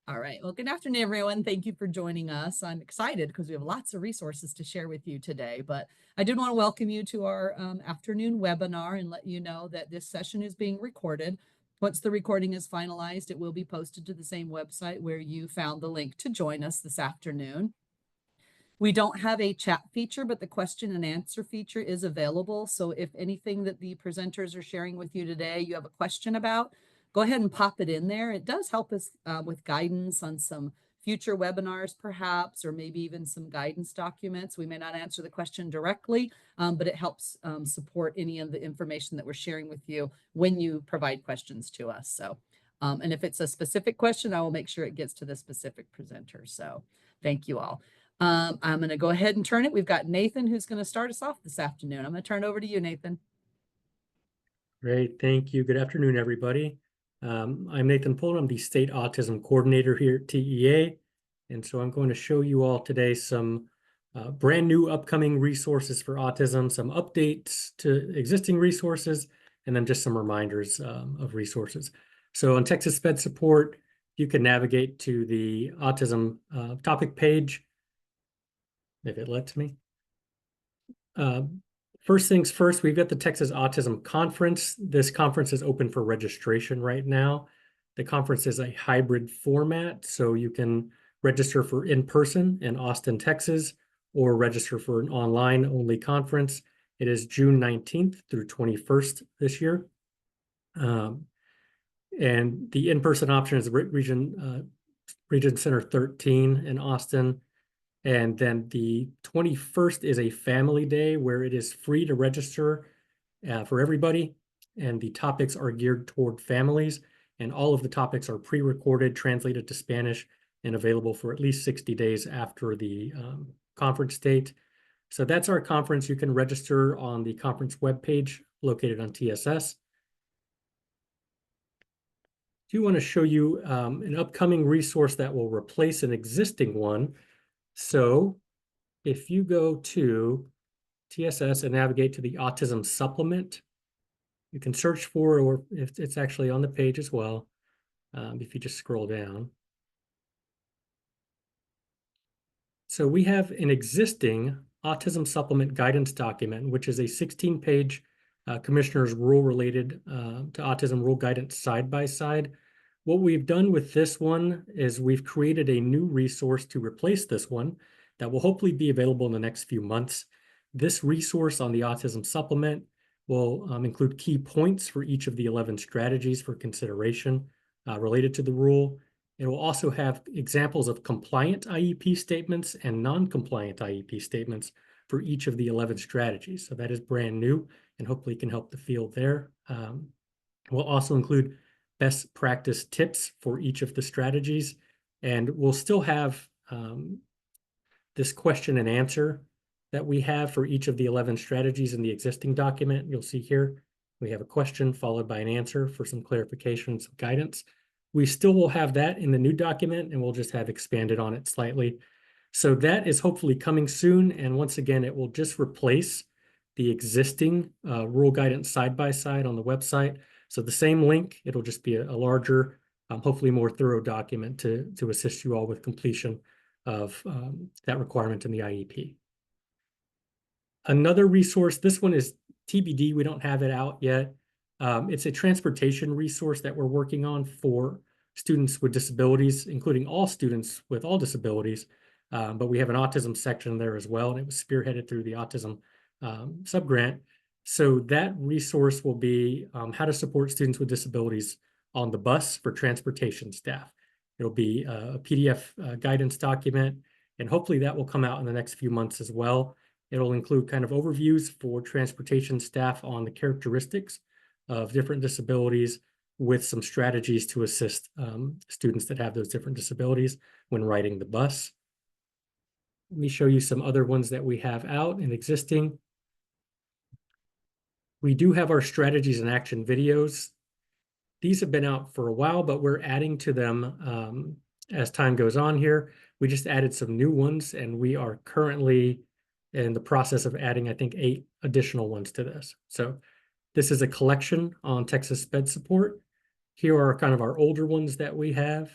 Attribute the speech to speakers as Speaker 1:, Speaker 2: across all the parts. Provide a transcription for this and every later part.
Speaker 1: All right. Well, good afternoon, everyone. Thank you for joining us. I'm excited because we have lots of resources to share with you today, but I did want to welcome you to our afternoon webinar and let you know that this session is being recorded. Once the recording is finalized, it will be posted to the same website where you found the link to join us this afternoon. We don't have a chat feature, but the question and answer feature is available. So if anything that the presenters are sharing with you today, you have a question about, go ahead and pop it in there. It does help us with guidance on some future webinars, perhaps, or maybe even some guidance documents. We may not answer the question directly, but it helps support any of the information that we're sharing with you when you provide questions to us. So, and if it's a specific question, I will make sure it gets to the specific presenter. So thank you all. I'm going to go ahead and turn it. We've got Nathan who's going to start us off this afternoon. I'm going to turn it over to you, Nathan.
Speaker 2: Great, thank you. Good afternoon, everybody. I'm Nathan Pullman. I'm the State Autism Coordinator here at TEA. And so I'm going to show you all today some brand new upcoming resources for autism, some updates to existing resources, and then just some reminders of resources. So on Texas Sped Support, you can navigate to the autism topic page, if it lets me. First things first, we've got the Texas Autism Conference. This conference is open for registration right now. The conference is a hybrid format, so you can register for in-person in Austin, Texas, or register for an online-only conference. It is June 19th through 21st this year. And the in-person option is Region Center 13 in Austin. And then the 21st is a family day where it is free to register for everybody. And the topics are geared toward families. And all of the topics are pre-recorded, translated to Spanish, and available for at least 60 days after the conference date. So that's our conference. You can register on the conference webpage located on TSS. I do want to show you an upcoming resource that will replace an existing one. So if you go to TSS and navigate to the Autism Supplement, you can search for, or if it's actually on the page as well, if you just scroll down. So we have an existing Autism Supplement guidance document, which is a 16-page Commissioner's Rule related to autism rule guidance side-by-side. What we've done with this one is we've created a new resource to replace this one that will hopefully be available in the next few months. This resource on the Autism Supplement will include key points for each of the 11 strategies for consideration related to the rule. It will also have examples of compliant IEP statements and non-compliant IEP statements for each of the 11 strategies. So that is brand new and hopefully can help the field there. We'll also include best practice tips for each of the strategies. And we'll still have this question and answer that we have for each of the 11 strategies in the existing document. You'll see here, we have a question followed by an answer for some clarification and some guidance. We still will have that in the new document, and we'll just have expanded on it slightly. So that is hopefully coming soon. And once again, it will just replace the existing rule guidance side-by-side on the website. So the same link, it'll just be a larger, hopefully more thorough document to assist you all with completion of that requirement in the IEP. Another resource, this one is TBD, we don't have it out yet. It's a transportation resource that we're working on for students with disabilities, including all students with all disabilities. But we have an autism section there as well, and it was spearheaded through the autism subgrant. So that resource will be how to support students with disabilities on the bus for transportation staff. It'll be a PDF guidance document, and hopefully that will come out in the next few months as well. It'll include kind of overviews for transportation staff on the characteristics of different disabilities with some strategies to assist students that have those different disabilities when riding the bus. Let me show you some other ones that we have out and existing. We do have our strategies and action videos. These have been out for a while, but we're adding to them as time goes on here. We just added some new ones, and we are currently in the process of adding, I think, 8 additional ones to this. So this is a collection on Texas Sped Support. Here are kind of our older ones that we have.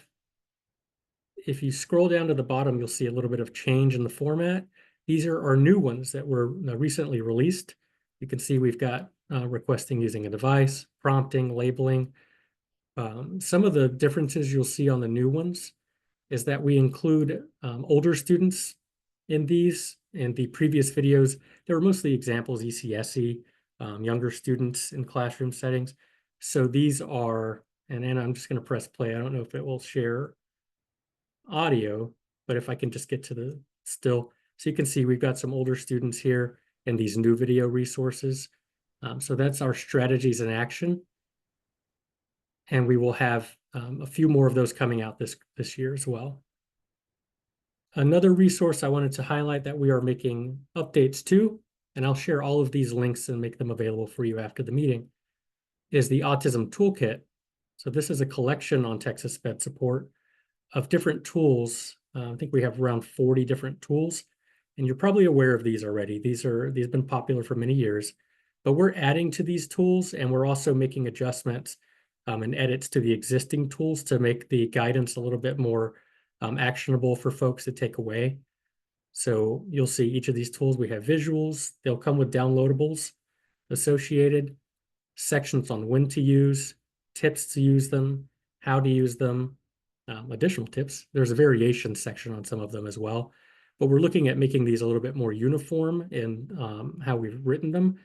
Speaker 2: if you scroll down to the bottom, you'll see a little bit of change in the format. These are our new ones that were recently released. You can see we've got requesting using a device, prompting, labeling. Some of the differences you'll see on the new ones is that we include older students in these. In the previous videos, they were mostly examples, ECSE, younger students in classroom settings. So these are, and I'm just going to press play. I don't know if it will share audio, but if I can just get to the still, so you can see we've got some older students here and these new video resources. So that's our strategies in action. And we will have a few more of those coming out this year as well. Another resource I wanted to highlight that we are making updates to, and I'll share all of these links and make them available for you after the meeting, is the Autism Toolkit. So this is a collection on Texas Sped Support of different tools. I think we have around 40 different tools, and you're probably aware of these already. These have been popular for many years, but we're adding to these tools, and we're also making adjustments and edits to the existing tools to make the guidance a little bit more actionable for folks to take away. So you'll see each of these tools, we have visuals. They'll come with downloadables associated, sections on when to use, tips to use them, how to use them, additional tips. There's a variation section on some of them as well. But we're looking at making these a little bit more uniform in how we've written them,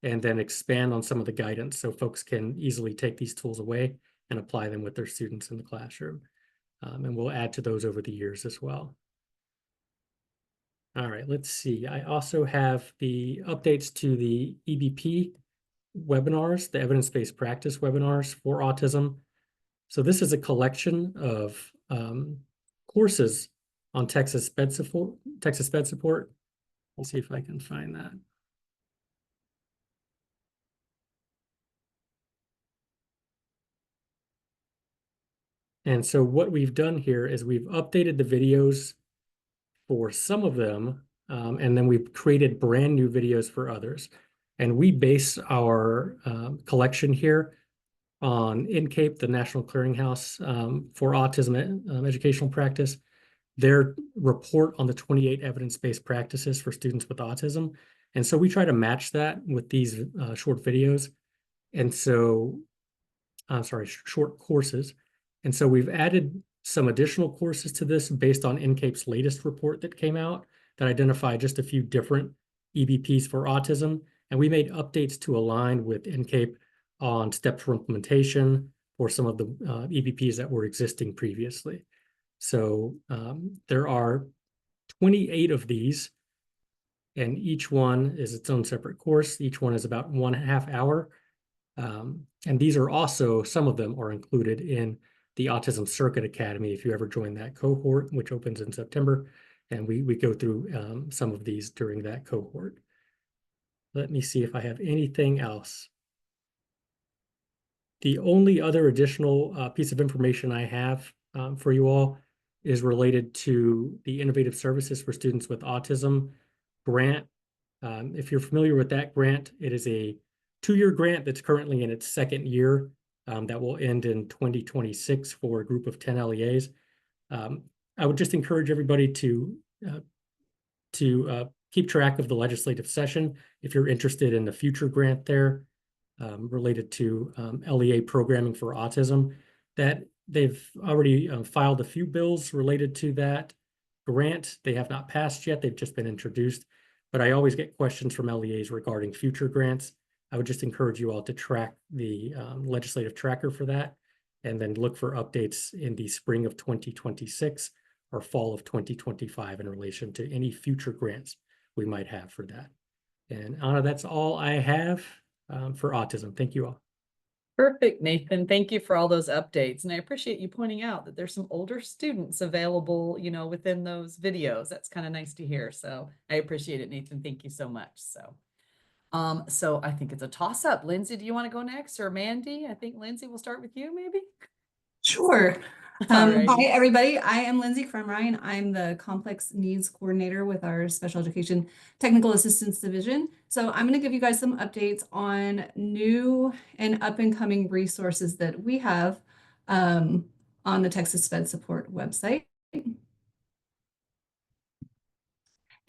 Speaker 2: and then expand on some of the guidance so folks can easily take these tools away and apply them with their students in the classroom. And we'll add to those over the years as well. All right, let's see. I also have the updates to the EBP webinars, the evidence-based practice webinars for autism. So this is a collection of courses on Texas Sped Support. Let's see if I can find that. And so what we've done here is we've updated the videos for some of them, and then we've created brand new videos for others. And we base our collection here on NCAPE, the National Clearinghouse for Autism Educational Practice, their report on the 28 evidence-based practices for students with autism. And so we try to match that with these short videos. And so, I'm sorry, short courses. And so we've added some additional courses to this based on NCAPE's latest report that came out that identified just a few different EBPs for autism. And we made updates to align with NCAPE on steps for implementation for some of the EBPs that were existing previously. So there are 28 of these, and each one is its own separate course. Each one is about 1.5 hours. And these are also, some of them are included in the Autism Circuit Academy, if you ever join that cohort, which opens in September. And we go through some of these during that cohort. Let me see if I have anything else. The only other additional piece of information I have for you all is related to the Innovative Services for Students with Autism grant. If you're familiar with that grant, it is a 2-year grant that's currently in its second year that will end in 2026 for a group of 10 LEAs. I would just encourage everybody to keep track of the legislative session if you're interested in the future grant there related to LEA programming for autism. That they've already filed a few bills related to that grant. They have not passed yet. They've just been introduced. But I always get questions from LEAs regarding future grants. I would just encourage you all to track the legislative tracker for that, and then look for updates in the spring of 2026 or fall of 2025 in relation to any future grants we might have for that. And Anna, that's all I have for autism. Thank you all.
Speaker 1: Perfect, Nathan. Thank you for all those updates. And I appreciate you pointing out that there's some older students available, within those videos. That's kind of nice to hear. So I appreciate it, Nathan. Thank you so much. So I think it's a toss up. Lindsay, do you want to go next, or Mandy? I think Lindsay, will start with you maybe.
Speaker 3: Sure.
Speaker 1: All right.
Speaker 3: Hi, everybody. I am Lindsay Kremrine. I'm the Complex Needs Coordinator with our Special Education Technical Assistance Division. So I'm going to give you guys some updates on new and up and coming resources that we have on the Texas Sped Support website.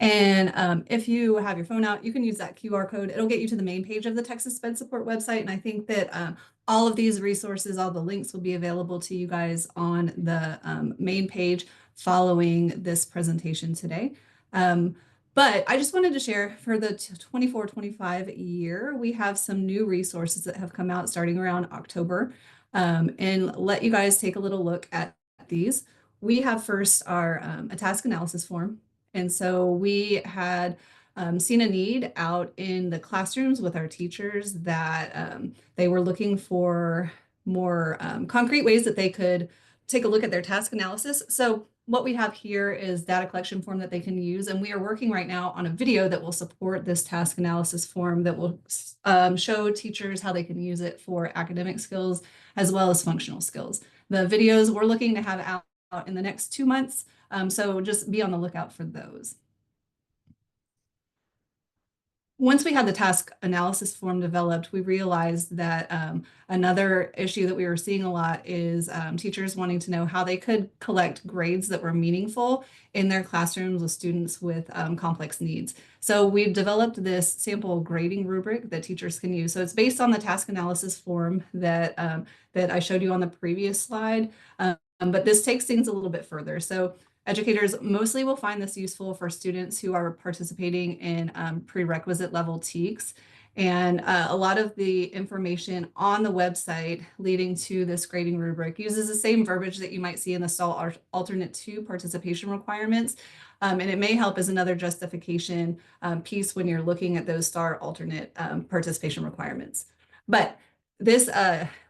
Speaker 3: And if you have your phone out, you can use that QR code. It'll get you to the main page of the Texas Sped Support website. And I think that all of these resources, all the links will be available to you guys on the main page following this presentation today. But I just wanted to share for the 24-25 year, we have some new resources that have come out starting around October, and let you guys take a little look at these. We have first our a task analysis form. And so we had seen a need out in the classrooms with our teachers that they were looking for more concrete ways that they could take a look at their task analysis. So what we have here is data collection form that they can use. And we are working right now on a video that will support this task analysis form that will show teachers how they can use it for academic skills as well as functional skills. The videos we're looking to have out in the next 2 months. So just be on the lookout for those. Once we had the task analysis form developed, we realized that another issue that we were seeing a lot is teachers wanting to know how they could collect grades that were meaningful in their classrooms with students with complex needs. So we've developed this sample grading rubric that teachers can use. So it's based on the task analysis form that, that I showed you on the previous slide, but this takes things a little bit further. So educators mostly will find this useful for students who are participating in prerequisite level TEKS. And a lot of the information on the website leading to this grading rubric uses the same verbiage that you might see in the STAL Alternate 2 participation requirements. And it may help as another justification piece when you're looking at those STAR alternate participation requirements. But this,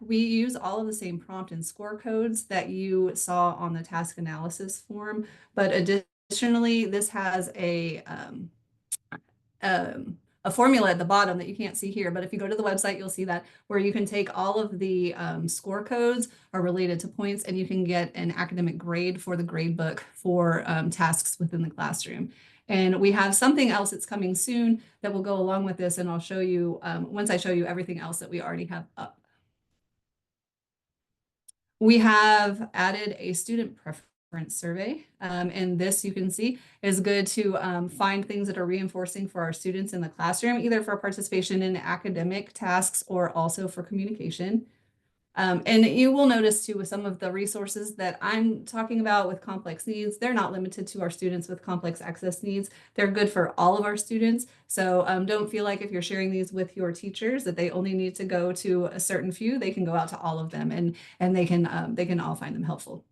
Speaker 3: we use all of the same prompt and score codes that you saw on the task analysis form, but additionally, this has a formula at the bottom that you can't see here, but if you go to the website, you'll see that where you can take all of the score codes are related to points, and you can get an academic grade for the grade book for tasks within the classroom. And we have something else that's coming soon that will go along with this, and I'll show you once I show you everything else that we already have up. We have added a student preference survey, and this you can see is good to find things that are reinforcing for our students in the classroom, either for participation in academic tasks or also for communication. And you will notice too with some of the resources that I'm talking about with complex needs, they're not limited to our students with complex access needs. They're good for all of our students. So don't feel like if you're sharing these with your teachers that they only need to go to a certain few. They can go out to all of them, and they can all find them helpful.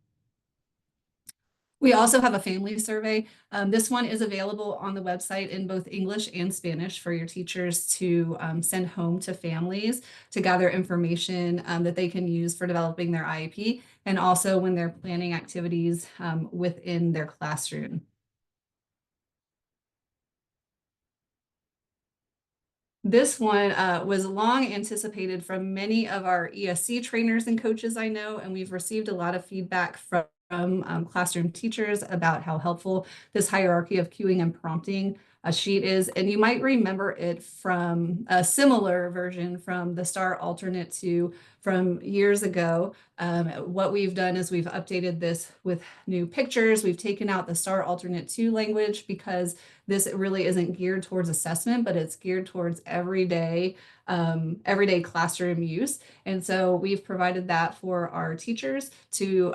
Speaker 3: We also have a family survey. This one is available on the website in both English and Spanish for your teachers to send home to families to gather information that they can use for developing their IEP, and also when they're planning activities within their classroom. This one was long anticipated from many of our ESC trainers and coaches I know, and we've received a lot of feedback from classroom teachers about how helpful this hierarchy of cueing and prompting sheet is. And you might remember it from a similar version from the STAR Alternate 2 from years ago. What we've done is we've updated this with new pictures. We've taken out the STAR Alternate 2 language because this really isn't geared towards assessment, but it's geared towards everyday classroom use. And so we've provided that for our teachers to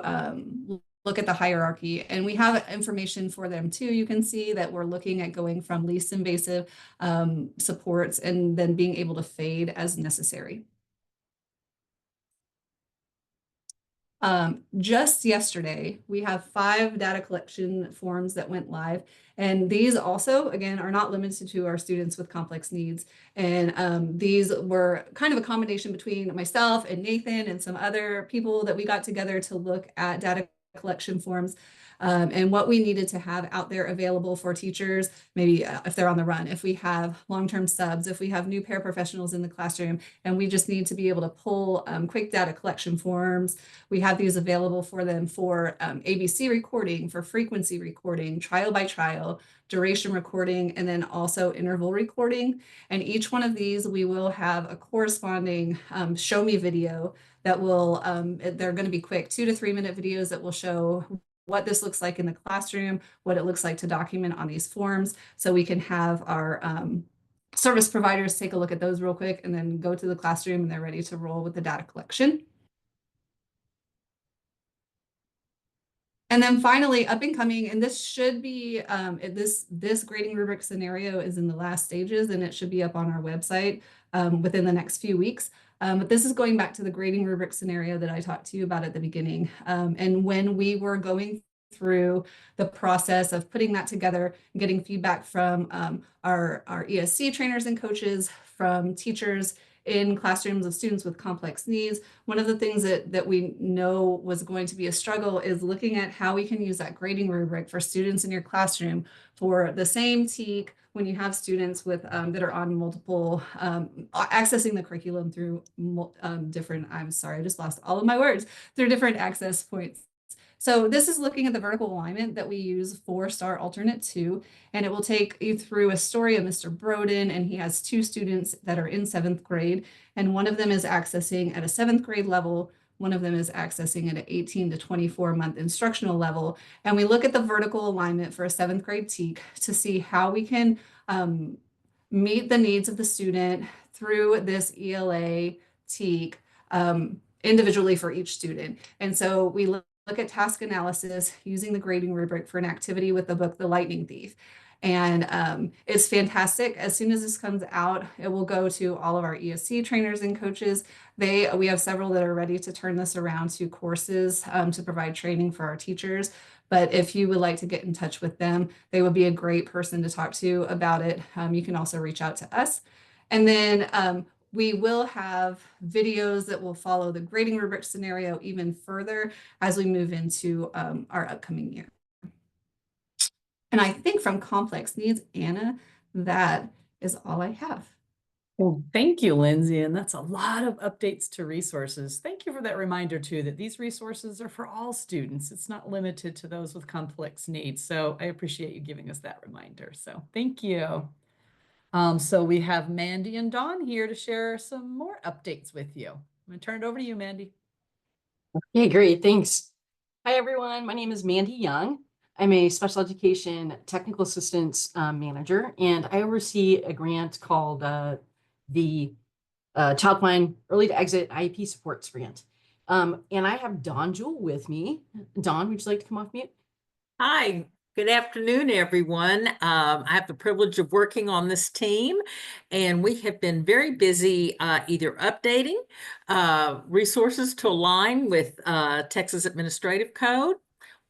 Speaker 3: look at the hierarchy, and we have information for them too. You can see that we're looking at going from least invasive supports and then being able to fade as necessary. Just yesterday, we have 5 data collection forms that went live. And these also, again, are not limited to our students with complex needs. And these were kind of a combination between myself and Nathan and some other people that we got together to look at data collection forms and what we needed to have out there available for teachers, maybe if they're on the run, if we have long-term subs, if we have new paraprofessionals in the classroom, and we just need to be able to pull quick data collection forms. We have these available for them for ABC recording, for frequency recording, trial by trial, duration recording, and then also interval recording. And each one of these, we will have a corresponding show me video that will, they're going to be quick 2 to 3 minute videos that will show what this looks like in the classroom, what it looks like to document on these forms, so we can have our service providers take a look at those real quick and then go to the classroom and they're ready to roll with the data collection. And then finally, up and coming, and this should be, this grading rubric scenario is in the last stages and it should be up on our website within the next few weeks. But this is going back to the grading rubric scenario that I talked to you about at the beginning. And when we were going through the process of putting that together, getting feedback from our ESC trainers and coaches, from teachers in classrooms of students with complex needs. One of the things that we know was going to be a struggle is looking at how we can use that grading rubric for students in your classroom for the same TEK when you have students with that are on multiple, accessing the curriculum through different, I'm sorry, I just lost all of my words, through different access points. So this is looking at the vertical alignment that we use for STAR Alternate 2, and it will take you through a story of Mr. Broden, and he has 2 students that are in 7th grade, and one of them is accessing at a 7th grade level, one of them is accessing at an 18 to 24 month instructional level. And we look at the vertical alignment for a 7th grade TEK to see how we can meet the needs of the student through this ELA TEK individually for each student. And so we look at task analysis using the grading rubric for an activity with the book, The Lightning Thief. And it's fantastic. As soon as this comes out, it will go to all of our ESC trainers and coaches. We have several that are ready to turn this around to courses to provide training for our teachers. But if you would like to get in touch with them, they would be a great person to talk to about it. You can also reach out to us. And then we will have videos that will follow the grading rubric scenario even further as we move into our upcoming year. And I think from complex needs, Anna, that is all I have.
Speaker 1: Well, thank you, Lindsay. And that's a lot of updates to resources. Thank you for that reminder too, that these resources are for all students. It's not limited to those with complex needs. So I appreciate you giving us that reminder. So thank you. So we have Mandy and Dawn here to share some more updates with you. I'm going to turn it over to you, Mandy.
Speaker 4: Okay, great. Thanks. Hi, everyone. My name is Mandy Young. I'm a special education technical assistance manager, and I oversee a grant called the Childline Early to Exit IEP Supports Grant. And I have Dawn Jewell with me. Dawn, would you like to come off mute?
Speaker 5: Hi, good afternoon, everyone. I have the privilege of working on this team, and we have been very busy either updating resources to align with Texas Administrative Code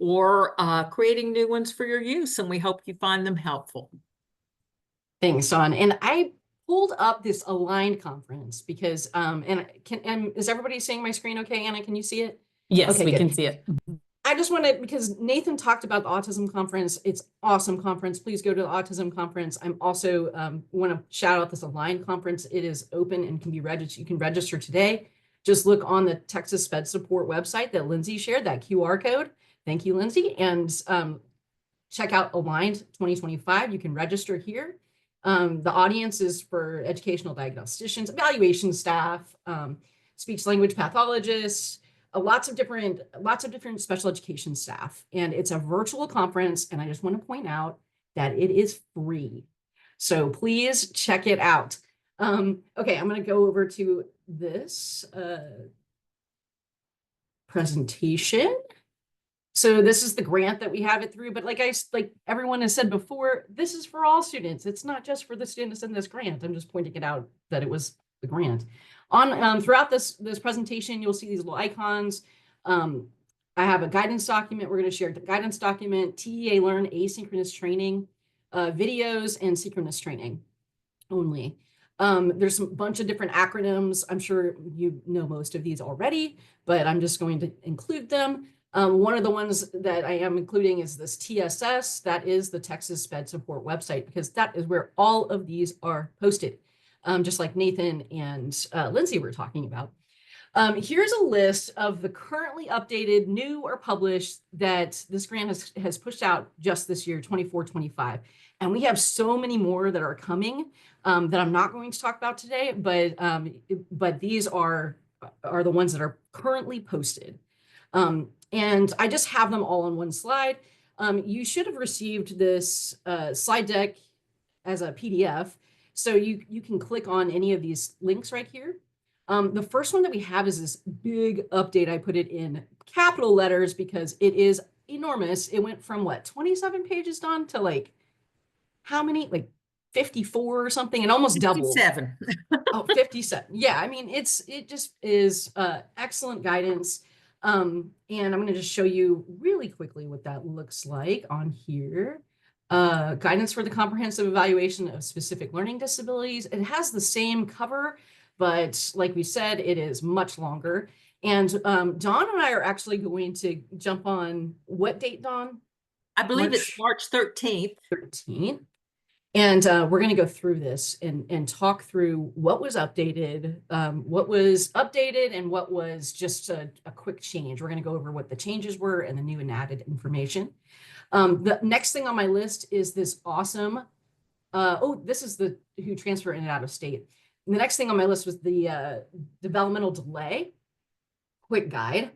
Speaker 5: or creating new ones for your use, and we hope you find them helpful.
Speaker 4: Thanks, Dawn. And I pulled up this Aligned conference because, and is everybody seeing my screen okay, Anna? Can you see it?
Speaker 1: Yes,
Speaker 4: Okay,
Speaker 1: we
Speaker 4: good.
Speaker 1: can see it.
Speaker 4: I just want to, because Nathan talked about the autism conference. It's awesome conference. Please go to the autism conference. I'm also want to shout out this Aligned conference. It is open and can be registered. You can register today. Just look on the Texas Sped Support website that Lindsay shared, that QR code. Thank you, Lindsay. And check out Aligned 2025. You can register here. The audience is for educational diagnosticians, evaluation staff, speech language pathologists, lots of different special education staff. And it's a virtual conference. And I just want to point out that it is free. So please check it out. Okay, I'm going to go over to this presentation. So this is the grant that we have it through, but like everyone has said before, this is for all students. It's not just for the students in this grant. I'm just pointing it out that it was the grant. On throughout this presentation, you'll see these little icons. I have a guidance document. We're going to share the guidance document, TEA Learn asynchronous training, videos, and synchronous training only. There's a bunch of different acronyms. I'm sure you know most of these already, but I'm just going to include them. One of the ones that I am including is this TSS. That is the Texas Sped Support website, because that is where all of these are posted, just like Nathan and Lindsay were talking about. Here's a list of the currently updated, new or published that this grant has pushed out just this year, 24-25. And we have so many more that are coming that I'm not going to talk about today, but these are the ones that are currently posted. And I just have them all on one slide. You should have received this slide deck as a PDF. So you can click on any of these links right here. The first one that we have is this big update. I put it in capital letters because it is enormous. It went from what, 27 pages, Don, to like how many? Like 54 or something, and almost doubled.
Speaker 5: 57.
Speaker 4: Oh, 57. Yeah, I mean, it just is excellent guidance. And I'm going to just show you really quickly what that looks like on here. Guidance for the comprehensive evaluation of specific learning disabilities. It has the same cover, but like we said, it is much longer. And Dawn and I are actually going to jump on what date, Dawn?
Speaker 5: I believe it's March 13th.
Speaker 4: 13th. And we're going to go through this and talk through what was updated, and what was just a quick change. We're going to go over what the changes were and the new and added information. The next thing on my list is this awesome, this is the who transfer in and out of state. And the next thing on my list was the developmental delay quick guide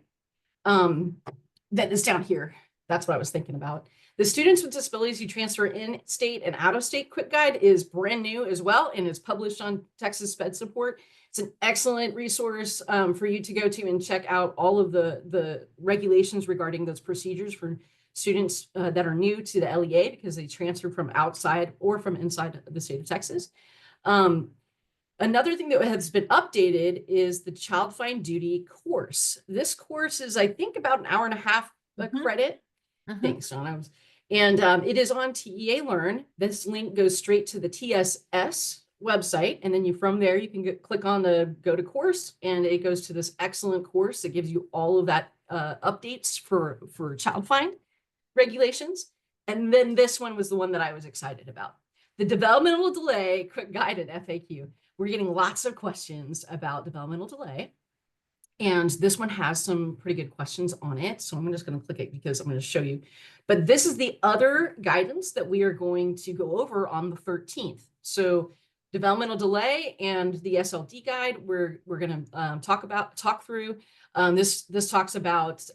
Speaker 4: that is down here. That's what I was thinking about. The students with disabilities who transfer in state and out of state quick guide is brand new as well, and is published on Texas Sped Support. It's an excellent resource for you to go to and check out all of the regulations regarding those procedures for students that are new to the LEA because they transfer from outside or from inside the state of Texas. Another thing that has been updated is the Child Find Duty course. This course is, I think, about an hour and a half credit. Thanks, Donna. And it is on TEA Learn. This link goes straight to the TSS website. And then from there, you can click on the go to course, and it goes to this excellent course that gives you all of that updates for Child Find regulations. And then this one was the one that I was excited about. The developmental delay quick guide and FAQ. We're getting lots of questions about developmental delay. And this one has some pretty good questions on it. So I'm just going to click it because I'm going to show you. But this is the other guidance that we are going to go over on the 13th. So developmental delay and the SLD guide, we're going to talk through. This talks about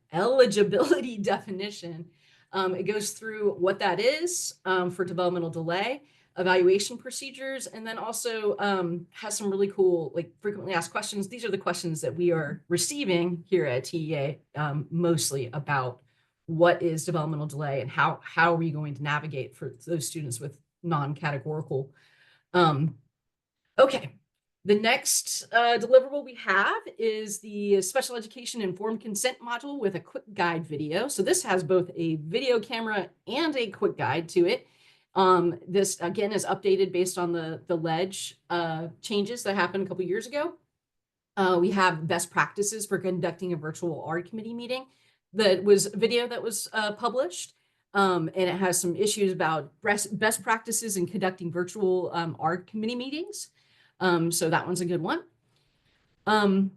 Speaker 4: eligibility definition. It goes through what that is for developmental delay, evaluation procedures, and then also has some really cool, like, frequently asked questions. These are the questions that we are receiving here at TEA, mostly about what is developmental delay and how are we going to navigate for those students with non-categorical. Okay, the next deliverable we have is the special education informed consent module with a quick guide video. So this has both a video camera and a quick guide to it. This again is updated based on the LEDGE changes that happened a couple years ago. We have best practices for conducting a virtual ARD committee meeting. That was a video that was published, and it has some issues about best practices in conducting virtual ARD committee meetings. So that one's a good one. The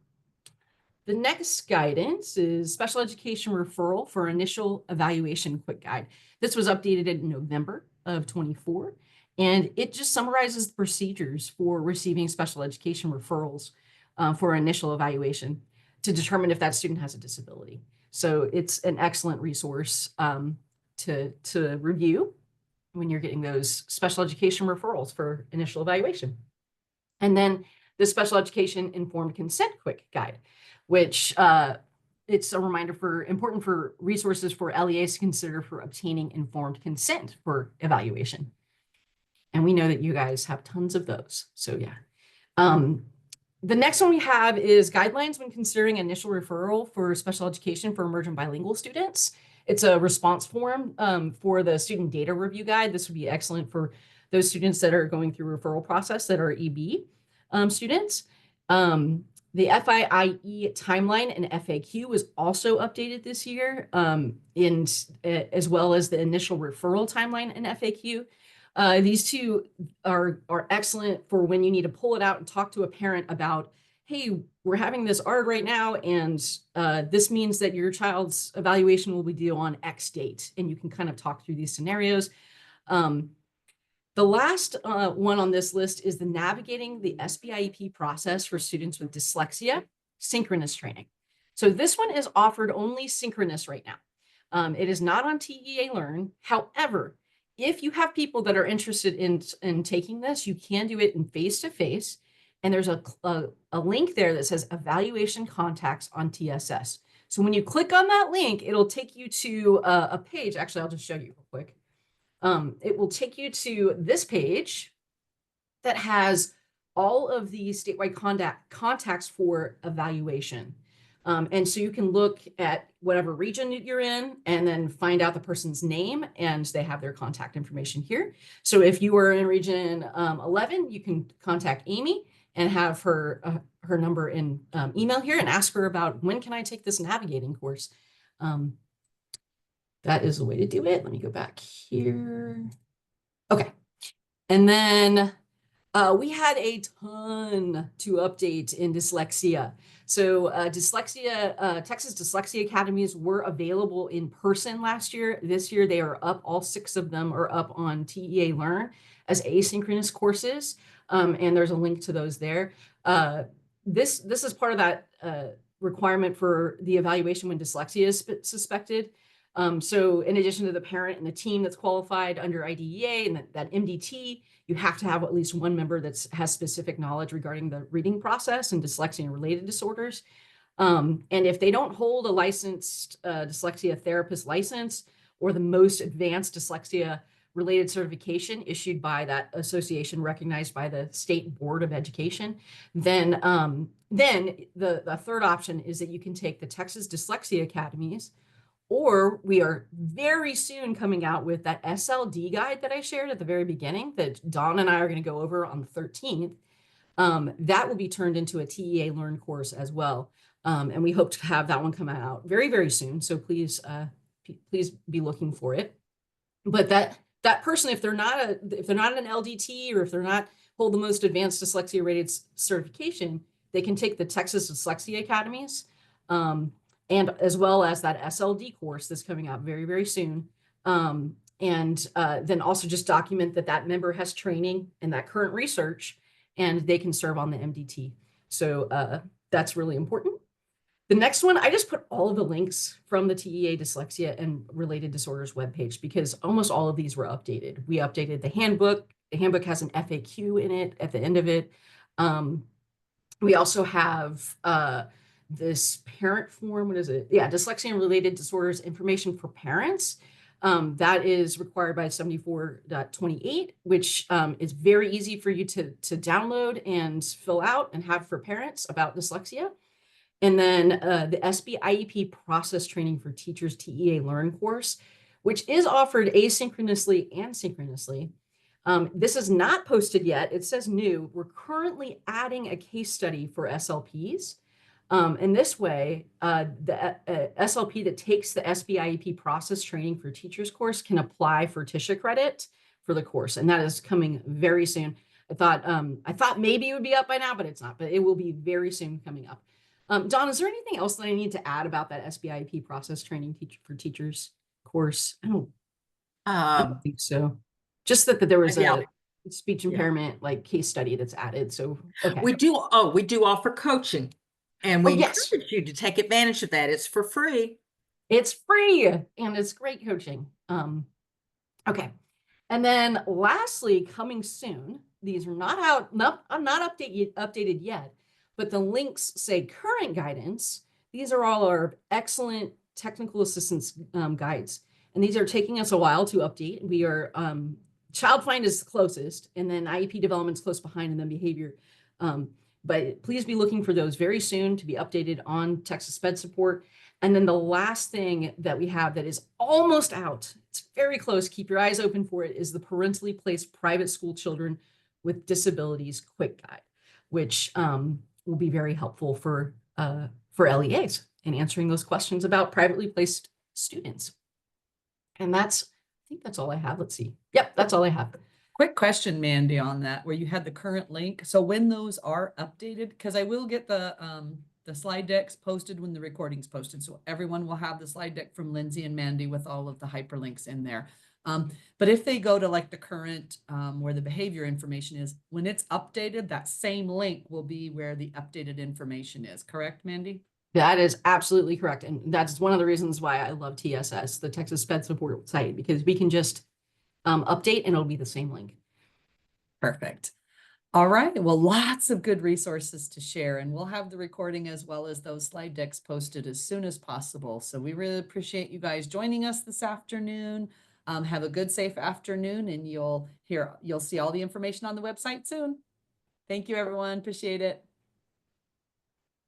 Speaker 4: next guidance is special education referral for initial evaluation quick guide. This was updated in November of 24, and it just summarizes the procedures for receiving special education referrals for initial evaluation to determine if that student has a disability. So it's an excellent resource to review when you're getting those special education referrals for initial evaluation. And then the special education informed consent quick guide, which it's a reminder important for resources for LEAs to consider for obtaining informed consent for evaluation. And we know that you guys have tons of those. So yeah. The next one we have is guidelines when considering initial referral for special education for emergent bilingual students. It's a response form for the student data review guide. This would be excellent for those students that are going through referral process that are EB students. The FIIE timeline and FAQ was also updated this year, as well as the initial referral timeline and FAQ. These two are excellent for when you need to pull it out and talk to a parent about, hey, we're having this ARD right now, and this means that your child's evaluation will be due on X date, and you can kind of talk through these scenarios. The last one on this list is the navigating the SBIEP process for students with dyslexia, synchronous training. So this one is offered only synchronous right now. It is not on TEA Learn. However, if you have people that are interested in taking this, you can do it in face-to-face. And there's a link there that says evaluation contacts on TSS. So when you click on that link, it'll take you to a page. Actually, I'll just show you real quick. It will take you to this page that has all of the statewide contacts for evaluation. And so you can look at whatever region you're in and then find out the person's name, and they have their contact information here. So if you are in region 11, you can contact Amy and have her number in email here and ask her about when can I take this navigating course. That is the way to do it. Let me go back here. Okay. And then we had a ton to update in dyslexia. So Texas Dyslexia Academies were available in person last year. This year they are up, all 6 of them are up on TEA Learn as asynchronous courses. And there's a link to those there. This is part of that requirement for the evaluation when dyslexia is suspected. So in addition to the parent and the team that's qualified under IDEA and that MDT, you have to have at least one member that has specific knowledge regarding the reading process and dyslexia and related disorders. And if they don't hold a licensed dyslexia therapist license or the most advanced dyslexia related certification issued by that association recognized by the State Board of Education, then the third option is that you can take the Texas Dyslexia Academies, or we are very soon coming out with that SLD guide that I shared at the very beginning that Dawn and I are going to go over on the 13th. That will be turned into a TEA Learn course as well. And we hope to have that one come out very, very soon. So please be looking for it. But that person, if they're not an LDT, or if they're not hold the most advanced dyslexia rated certification, they can take the Texas Dyslexia Academies, and as well as that SLD course that's coming out very, very soon. And then also just document that member has training and that current research, and they can serve on the MDT. So that's really important. The next one, I just put all of the links from the TEA Dyslexia and Related Disorders webpage because almost all of these were updated. We updated the handbook. The handbook has an FAQ in it at the end of it. We also have this parent form. What is it? Yeah, Dyslexia and Related Disorders information for parents. That is required by 74.28, which is very easy for you to download and fill out and have for parents about dyslexia. And then the SB IEP process training for teachers TEA Learn course, which is offered asynchronously and synchronously. This is not posted yet. It says new. We're currently adding a case study for SLPs. And this way, the SLP that takes the SB IEP process training for teachers course can apply for TISHA credit for the course. And that is coming very soon. I thought maybe it would be up by now, but it's not. But it will be very soon coming up. Dawn, is there anything else that I need to add about that SBIP process training for teachers course? I don't think so. Just that there was a speech impairment like case study that's added. So okay.
Speaker 5: We do offer coaching, and we encourage you to take advantage of that. It's for free.
Speaker 4: It's free and it's great coaching. Okay. And then lastly, coming soon, these are not out, not updated yet, but the links say current guidance. These are all our excellent technical assistance guides. And these are taking us a while to update. We are, Child Find is closest, and then IEP development's close behind, and then behavior. But please be looking for those very soon to be updated on Texas Sped Support. And then the last thing that we have that is almost out, it's very close, keep your eyes open for it, is the Parentally Placed Private School Children with Disabilities Quick Guide, which will be very helpful for LEAs in answering those questions about privately placed students. And I think that's all I have. Let's see. Yep, that's all I have.
Speaker 1: Quick question, Mandy, on that, where you had the current link. So when those are updated, because I will get the slide decks posted when the recording's posted. So everyone will have the slide deck from Lindsay and Mandy with all of the hyperlinks in there. But if they go to like the current, where the behavior information is, when it's updated, that same link will be where the updated information is. Correct, Mandy?
Speaker 4: That is absolutely correct. And that's one of the reasons why I love TSS, the Texas Sped Support site, because we can just update and it'll be the same link.
Speaker 1: Perfect. All right. Well, lots of good resources to share, and we'll have the recording as well as those slide decks posted as soon as possible. So we really appreciate you guys joining us this afternoon. Have a good, safe afternoon, and you'll see all the information on the website soon. Thank you, everyone. Appreciate it.